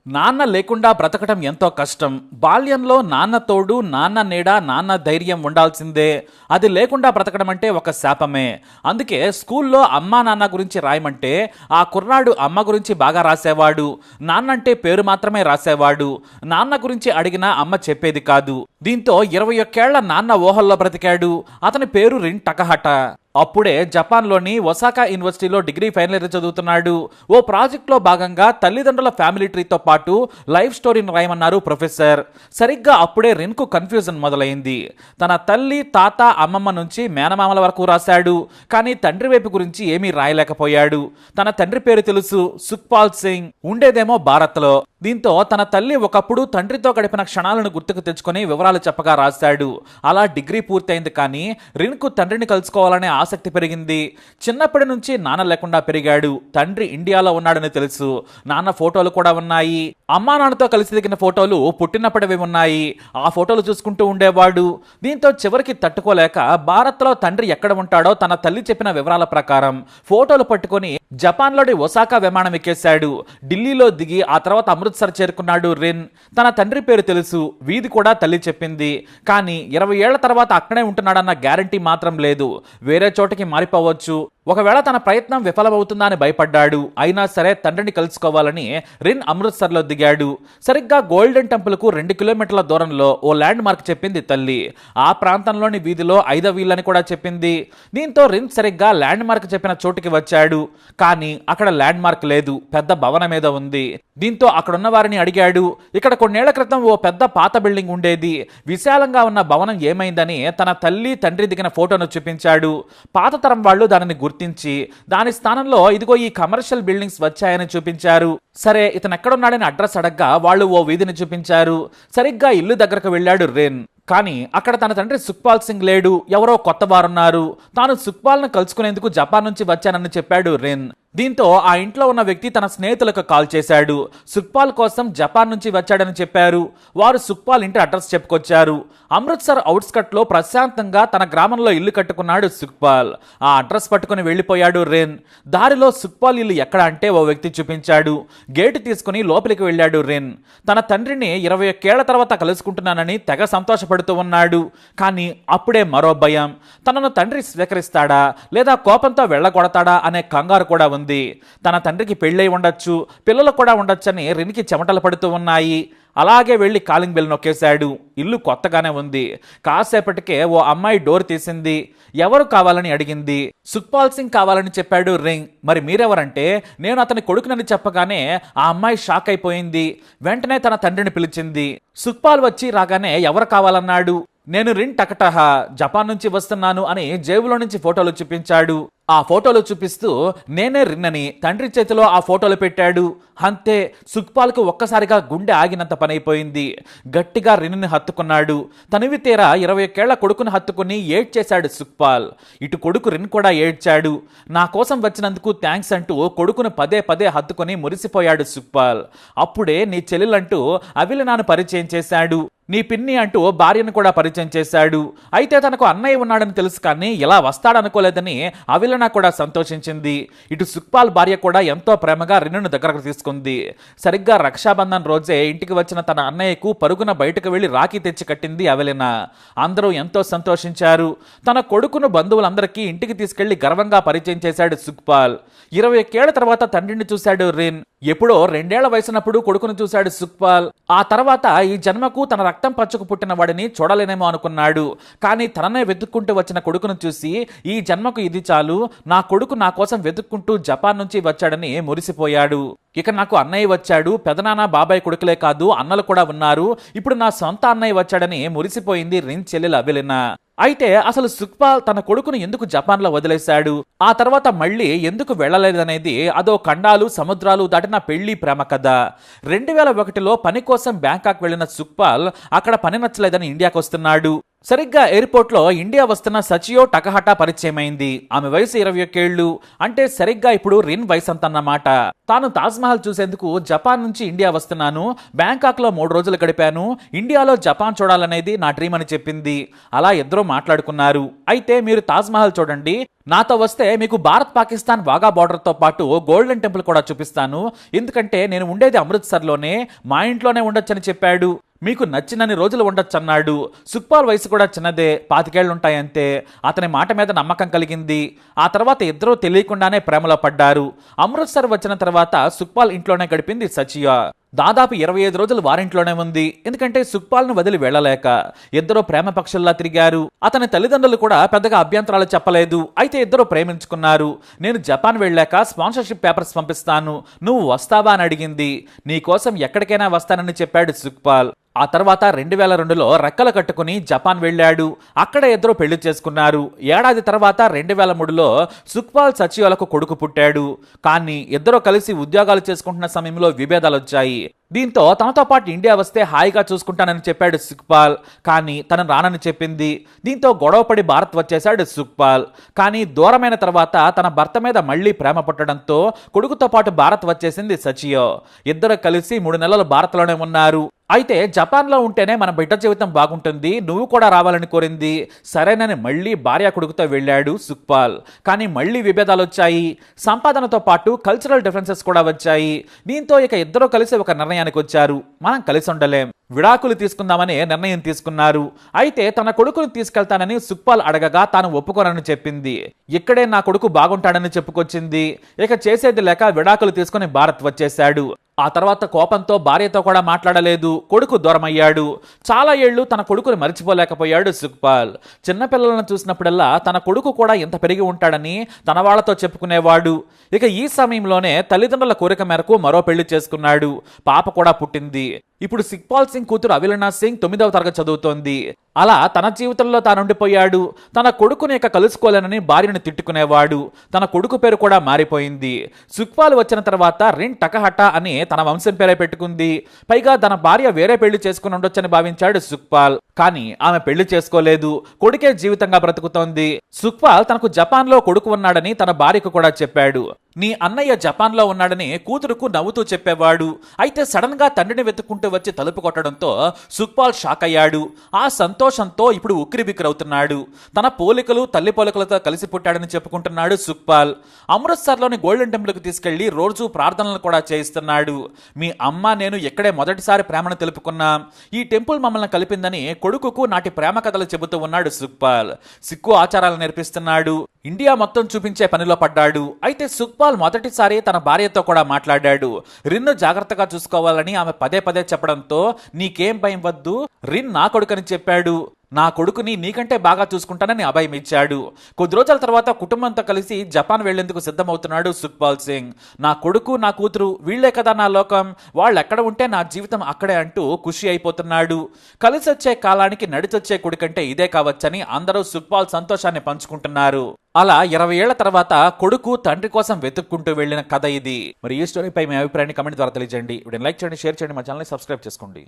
నాన్న లేకుండా బ్రతకటం ఎంతో కష్టం. బాల్యంలో నాన్న తోడు, నాన్న నీడ, నాన్న ధైర్యం ఉండాల్సిందే. అది లేకుండా బ్రతకడం అంటే ఒక శాపమే. అందుకే స్కూల్లో అమ్మా నాన్న గురించి రాయమంటే ఆ కుర్రాడు అమ్మ గురించి బాగా రాసేవాడు. నాన్నంటే పేరు మాత్రమే రాసేవాడు. నాన్న గురించి అడిగినా అమ్మ చెప్పేది కాదు. దీంతో 21 ఏళ్ల నాన్న ఊహల్లో బ్రతికాడు. అతని పేరు రిన్ టకహట. అప్పుడే జపాన్లోని ఒసాకా యూనివర్సిటీలో డిగ్రీ ఫైనల్ ఇయర్ చదువుతున్నాడు. ఓ ప్రాజెక్ట్లో భాగంగా తల్లిదండ్రుల ఫ్యామిలీ ట్రీతో పాటు లైఫ్ స్టోరీని రాయమన్నారు ప్రొఫెసర్. సరిగ్గా అప్పుడే రిన్కు కన్ఫ్యూజన్ మొదలైంది. తన తల్లి, తాత, అమ్మమ్మ నుంచి మేనమామల వరకు రాశాడు. కానీ తండ్రి వైపు గురించి ఏమీ రాయలేకపోయాడు. తన తండ్రి పేరు తెలుసు, సుఖ్పాల్ సింగ్. ఉండేదేమో భారత్లో. దీంతో తన తల్లి ఒకప్పుడు తండ్రితో గడిపిన క్షణాలను గుర్తుకు తెచ్చుకొని వివరాలు చెప్పగా రాశాడు. అలా డిగ్రీ పూర్తయింది. కానీ రిన్కు తండ్రిని కలుసుకోవాలనే ఆసక్తి పెరిగింది. చిన్నప్పటి నుంచి నాన్న లేకుండా పెరిగాడు. తండ్రి ఇండియాలో ఉన్నాడని తెలుసు. నాన్న ఫోటోలు కూడా ఉన్నాయి. అమ్మా నాన్నతో కలిసి దిగిన ఫోటోలు పుట్టినప్పటివి ఉన్నాయి. ఆ ఫోటోలు చూసుకుంటూ ఉండేవాడు. దీంతో చివరికి తట్టుకోలేక భారత్లో తండ్రి ఎక్కడ ఉంటాడో తన తల్లి చెప్పిన వివరాల ప్రకారం ఫోటోలు పట్టుకొని జపాన్లోని ఒసాకా విమానం ఎక్కేశాడు. ఢిల్లీలో దిగి ఆ తర్వాత అమృత్సర్ చేరుకున్నాడు రిన్. తన తండ్రి పేరు తెలుసు, వీధి కూడా తల్లి చెప్పింది. కానీ 20 ఏళ్ల తర్వాత అక్కడే ఉంటున్నాడన్న గ్యారంటీ మాత్రం లేదు. వేరే చోటకి మారిపోవచ్చు. ఒకవేళ తన ప్రయత్నం విఫలమవుతుందా అని భయపడ్డాడు. అయినా సరే తండ్రిని కలుసుకోవాలని రిన్ అమృత్సర్లో దిగాడు. సరిగ్గా గోల్డెన్ టెంపుల్కు 2 కిలోమీటర్ల దూరంలో ఓ ల్యాండ్ మార్క్ చెప్పింది తల్లి. ఆ ప్రాంతంలోని వీధిలో 5వ ఇల్లని కూడా చెప్పింది. దీంతో రిన్ సరిగ్గా ల్యాండ్ మార్క్ చెప్పిన చోటుకి వచ్చాడు. కానీ అక్కడ ల్యాండ్ మార్క్ లేదు, పెద్ద భవనం మీద ఉంది. దీంతో అక్కడున్న వారిని అడిగాడు. ఇక్కడ కొన్నేళ్ల క్రితం ఓ పెద్ద పాత బిల్డింగ్ ఉండేది. విశాలంగా ఉన్న భవనం ఏమైందని తన తల్లి, తండ్రి దిగిన ఫోటోను చూపించాడు. పాత తరం వాళ్ళు దానిని గుర్తించి దాని స్థానంలో ఇదిగో ఈ కమర్షియల్ బిల్డింగ్స్ వచ్చాయని చూపించారు. సరే, ఇతను ఎక్కడున్నాడని అడ్రస్ అడగ్గా వాళ్ళు ఓ వీధిని చూపించారు. సరిగ్గా ఇల్లు దగ్గరకు వెళ్ళాడు రిన్. కానీ అక్కడ తన తండ్రి సుఖ్పాల్ సింగ్ లేడు. ఎవరో కొత్త వారున్నారు. తాను సుఖ్పాల్ను కలుసుకునేందుకు జపాన్ నుంచి వచ్చానని చెప్పాడు రిన్. దీంతో ఆ ఇంట్లో ఉన్న వ్యక్తి తన స్నేహితులకు కాల్ చేశాడు. సుఖ్పాల్ కోసం జపాన్ నుంచి వచ్చాడని చెప్పారు. వారు సుఖ్పాల్ ఇంటి అడ్రస్ చెప్పుకొచ్చారు. అమృత్సర్ అవుట్స్కట్ లో ప్రశాంతంగా తన గ్రామంలో ఇల్లు కట్టుకున్నాడు సుఖ్పాల్. ఆ అడ్రస్ పట్టుకుని వెళ్లిపోయాడు రిన్. దారిలో సుఖ్పాల్ ఇల్లు ఎక్కడ అంటే ఓ వ్యక్తి చూపించాడు. గేటు తీసుకుని లోపలికి వెళ్ళాడు రిన్. తన తండ్రిని 21 ఏళ్ల తర్వాత కలుసుకుంటున్నానని తెగ సంతోషపడుతూ ఉన్నాడు. కానీ అప్పుడే మరో భయం. తనను తండ్రి స్వీకరిస్తాడా లేదా కోపంతో వెళ్ళగొడతాడా అనే కంగారు కూడా ఉంది. తన తండ్రికి పెళ్ళై ఉండొచ్చు, పిల్లలు కూడా ఉండొచ్చని రిన్కి చెమటలు పడుతూ ఉన్నాయి. అలాగే వెళ్లి కాలింగ్ బెల్ నొక్కేశాడు. ఇల్లు కొత్తగానే ఉంది. కాసేపటికే ఓ అమ్మాయి డోర్ తీసింది. ఎవరు కావాలని అడిగింది. సుఖ్పాల్ సింగ్ కావాలని చెప్పాడు రింగ్. మరి మీరెవరంటే నేను అతని కొడుకునని చెప్పగానే ఆ అమ్మాయి షాక్ అయిపోయింది. వెంటనే తన తండ్రిని పిలిచింది. సుఖ్పాల్ వచ్చి రాగానే ఎవరు కావాలన్నాడు. నేను రిన్ టకటహ, జపాన్ నుంచి వస్తున్నాను అని జేబులో నుంచి ఫోటోలు చూపించాడు. ఆ ఫోటోలు చూపిస్తూ నేనే రిన్ అని తండ్రి చేతిలో ఆ ఫోటోలు పెట్టాడు. అంతే, సుఖ్పాల్కు ఒక్కసారిగా గుండె ఆగినంత పనైపోయింది. గట్టిగా రిన్ని హత్తుకున్నాడు. తనివి తీరా 21 ఏళ్ల కొడుకుని హత్తుకుని ఏడ్చేశాడు సుఖ్పాల్. ఇటు కొడుకు రిన్ కూడా ఏడ్చాడు. నా కోసం వచ్చినందుకు థ్యాంక్స్ అంటూ కొడుకును పదే పదే హత్తుకుని మురిసిపోయాడు సుఖ్పాల్. అప్పుడే నీ చెల్లెలంటూ అవిలనాను పరిచయం చేశాడు. నీ పిన్ని అంటూ భార్యను కూడా పరిచయం చేశాడు. అయితే తనకు అన్నయ్య ఉన్నాడని తెలుసు కానీ ఇలా వస్తాడనుకోలేదని అవిలన కూడా సంతోషించింది. ఇటు సుఖ్పాల్ భార్య కూడా ఎంతో ప్రేమగా రిన్నును దగ్గరకు తీసుకుంది. సరిగ్గా రక్షాబంధన్ రోజే ఇంటికి వచ్చిన తన అన్నయ్యకు పరుగున బయటకు వెళ్లి రాఖీ తెచ్చి కట్టింది అవిలన. అందరూ ఎంతో సంతోషించారు. తన కొడుకును బంధువులందరికీ ఇంటికి తీసుకెళ్లి గర్వంగా పరిచయం చేశాడు సుఖ్పాల్. 21 ఏళ్ల తర్వాత తండ్రిని చూశాడు రిన్. ఎప్పుడో 2 ఏళ్ల వయసునప్పుడు కొడుకును చూశాడు సుఖ్పాల్. ఆ తర్వాత ఈ జన్మకు తన రక్తం పచ్చుకు పుట్టిన వాడిని చూడలేనేమో అనుకున్నాడు. కానీ తననే వెతుక్కుంటూ వచ్చిన కొడుకును చూసి ఈ జన్మకు ఇది చాలు, నా కొడుకు నా కోసం వెతుక్కుంటూ జపాన్ నుంచి వచ్చాడని మురిసిపోయాడు. ఇక నాకు అన్నయ్య వచ్చాడు, పెదనాన్న బాబాయ్ కొడుకులే కాదు అన్నలు కూడా ఉన్నారు, ఇప్పుడు నా సొంత అన్నయ్య వచ్చాడని మురిసిపోయింది రిన్ చెల్లెలు అవిలన. అయితే అసలు సుఖ్పాల్ తన కొడుకును ఎందుకు జపాన్లో వదిలేశాడు, ఆ తర్వాత మళ్ళీ ఎందుకు వెళ్ళలేదనేది అదో ఖండాలు సముద్రాలు దాటిన పెళ్లి ప్రేమ కథ. 2001లో పని కోసం బ్యాంకాక్ వెళ్లిన సుఖ్పాల్ అక్కడ పని నచ్చలేదని ఇండియాకు వస్తున్నాడు. సరిగ్గా ఎయిర్పోర్ట్లో ఇండియా వస్తున్న సచియో టకహట పరిచయమైంది. ఆమె వయసు 21 ఏళ్లు. అంటే సరిగ్గా ఇప్పుడు రిన్ వయసు అంతన్నమాట. తాను తాజ్మహల్ చూసేందుకు జపాన్ నుంచి ఇండియా వస్తున్నాను, బ్యాంకాక్లో 3 రోజులు గడిపాను, ఇండియాలో జపాన్ చూడాలనేది నా డ్రీమ్ అని చెప్పింది. అలా ఇద్దరు మాట్లాడుకున్నారు. అయితే మీరు తాజ్మహల్ చూడండి, నాతో వస్తే మీకు భారత్ పాకిస్తాన్ వాఘా బార్డర్తో పాటు గోల్డెన్ టెంపుల్ కూడా చూపిస్తాను, ఎందుకంటే నేను ఉండేది అమృత్సర్లోనే, మా ఇంట్లోనే ఉండొచ్చని చెప్పాడు. మీకు నచ్చినన్ని రోజులు ఉండొచ్చన్నాడు. సుఖ్పాల్ వయసు కూడా చిన్నదే, 25 ఉంటాయంతే. అతని మాట మీద నమ్మకం కలిగింది. ఆ తర్వాత ఇద్దరూ తెలియకుండానే ప్రేమలో పడ్డారు. అమృత్సర్ వచ్చిన తర్వాత సుఖ్పాల్ ఇంట్లోనే గడిపింది సచియా. దాదాపు 25 రోజులు వారింట్లోనే ఉంది, ఎందుకంటే సుఖ్పాల్ను వదిలి వెళ్ళలేక. ఇద్దరు ప్రేమ పక్షుల్లా తిరిగారు. అతని తల్లిదండ్రులు కూడా పెద్దగా అభ్యంతరాలు చెప్పలేదు. అయితే ఇద్దరు ప్రేమించుకున్నారు. నేను జపాన్ వెళ్ళాక స్పాన్సర్షిప్ పేపర్స్ పంపిస్తాను, నువ్వు వస్తావా అని అడిగింది. నీ కోసం ఎక్కడికైనా వస్తానని చెప్పాడు సుఖ్పాల్. ఆ తర్వాత 2002లో రెక్కలు కట్టుకుని జపాన్ వెళ్ళాడు. అక్కడ ఇద్దరు పెళ్లి చేసుకున్నారు. ఏడాది తర్వాత 2003లో సుఖ్పాల్ సచియోలకు కొడుకు పుట్టాడు. కానీ ఇద్దరు కలిసి ఉద్యోగాలు చేసుకుంటున్న సమయంలో విభేదాలు వచ్చాయి. దీంతో తనతో పాటు ఇండియా వస్తే హాయిగా చూసుకుంటానని చెప్పాడు సుఖ్పాల్, కానీ తను రానని చెప్పింది. దీంతో గొడవపడి భారత్ వచ్చేశాడు సుఖ్పాల్. కానీ దూరమైన తర్వాత తన భర్త మీద మళ్లీ ప్రేమ పుట్టడంతో కొడుకుతో పాటు భారత్ వచ్చేసింది సచియో. ఇద్దరు కలిసి 3 నెలలు భారత్లోనే ఉన్నారు. అయితే జపాన్లో ఉంటేనే మన బిడ్డ జీవితం బాగుంటుంది, నువ్వు కూడా రావాలని కోరింది. సరేనని మళ్లీ భార్య కొడుకుతో వెళ్ళాడు సుఖ్పాల్. కానీ మళ్లీ విభేదాలు వచ్చాయి. సంపాదనతో పాటు కల్చరల్ డిఫరెన్సెస్ కూడా వచ్చాయి. దీంతో ఇక ఇద్దరు కలిసి ఒక నిర్ణయానికి వచ్చారు, మనం కలిసి ఉండలేం, విడాకులు తీసుకుందామని నిర్ణయం తీసుకున్నారు. అయితే తన కొడుకుని తీసుకెళ్తానని సుఖ్పాల్ అడగగా తాను ఒప్పుకోనని చెప్పింది. ఇక్కడే నా కొడుకు బాగుంటాడని చెప్పుకొచ్చింది. ఇక చేసేది లేక విడాకులు తీసుకుని భారత్ వచ్చేశాడు. ఆ తర్వాత కోపంతో భార్యతో కూడా మాట్లాడలేదు. కొడుకు దూరమయ్యాడు. చాలా ఏళ్లు తన కొడుకుని మర్చిపోలేకపోయాడు సుఖ్పాల్. చిన్నపిల్లలను చూసినప్పుడల్లా తన కొడుకు కూడా ఇంత పెరిగి ఉంటాడని తన వాళ్లతో చెప్పుకునేవాడు. ఇక ఈ సమయంలోనే తల్లిదండ్రుల కోరిక మేరకు మరో పెళ్లి చేసుకున్నాడు. పాప కూడా పుట్టింది. ఇప్పుడు సుఖ్పాల్ సింగ్ కూతురు అవిలనా సింగ్ 9వ తరగతి చదువుతోంది. అలా తన జీవితంలో తానుండిపోయాడు. తన కొడుకుని ఇక కలుసుకోలేనని భార్యను తిట్టుకునేవాడు. తన కొడుకు పేరు కూడా మారిపోయింది. సుఖ్పాల్ వచ్చిన తర్వాత రిన్ టకహటా అని తన వంశం పేరే పెట్టుకుంది. పైగా తన భార్య వేరే పెళ్లి చేసుకుని ఉండొచ్చని భావించాడు సుఖ్పాల్. కానీ ఆమె పెళ్లి చేసుకోలేదు, కొడుకే జీవితంగా బ్రతుకుతోంది. సుఖ్పాల్ తనకు జపాన్లో కొడుకు ఉన్నాడని తన భార్యకు కూడా చెప్పాడు. నీ అన్నయ్య జపాన్లో ఉన్నాడని కూతురుకు నవ్వుతూ చెప్పేవాడు. అయితే సడన్ గా తండ్రిని వెతుక్కుంటూ వచ్చి తలుపు కొట్టడంతో సుఖ్పాల్ షాక్ అయ్యాడు. ఆ సంతోషంతో ఇప్పుడు ఉక్కిరిబిక్కిరవుతున్నాడు. తన పోలికలు తల్లి పోలికలతో కలిసి పుట్టాడని చెప్పుకుంటున్నాడు సుఖ్పాల్. అమృత్సర్లోని గోల్డెన్ టెంపుల్కి తీసుకెళ్లి రోజు ప్రార్థనలు కూడా చేయిస్తున్నాడు. మీ అమ్మ నేను ఇక్కడే మొదటిసారి ప్రేమను తెలుపుకున్నాం, ఈ టెంపుల్ మమ్మల్ని కలిపిందని కొడుకుకు నాటి ప్రేమ కథలు చెబుతూ ఉన్నాడు సుఖ్పాల్. సిక్కు ఆచారాలు నేర్పిస్తున్నాడు. ఇండియా మొత్తం చూపించే పనిలో పడ్డాడు. అయితే సుఖ్పాల్ మొదటిసారి తన భార్యతో కూడా మాట్లాడాడు. రిన్ను జాగ్రత్తగా చూసుకోవాలని ఆమె పదే పదే చెప్పడంతో నీకేం భయం వద్దు, రిన్ నా కొడుకని చెప్పాడు. నా కొడుకుని నీకంటే బాగా చూసుకుంటానని అభయం ఇచ్చాడు. కొద్ది రోజుల తర్వాత కుటుంబంతో కలిసి జపాన్ వెళ్లేందుకు సిద్ధమవుతున్నాడు సుఖ్పాల్ సింగ్. నా కొడుకు నా కూతురు వీళ్లే కదా నా లోకం, వాళ్ళు ఎక్కడ ఉంటే నా జీవితం అక్కడే అంటూ ఖుషి అయిపోతున్నాడు. కలిసి వచ్చే కాలానికి నడిచొచ్చే కొడుకంటే ఇదే కావచ్చని అందరూ సుఖ్పాల్ సంతోషాన్ని పంచుకుంటున్నారు. అలా 20 ఏళ్ల తర్వాత కొడుకు తండ్రి కోసం వెతుక్కుంటూ వెళ్లిన కథ ఇది. మరి ఈ స్టోరీపై మీ అభిప్రాయాన్ని కమెంట్ ద్వారా తెలియజేయండి. వీడియోని లైక్ చేయండి, షేర్ చేయండి, మా ఛానల్ని సబ్స్క్రైబ్ చేసుకోండి.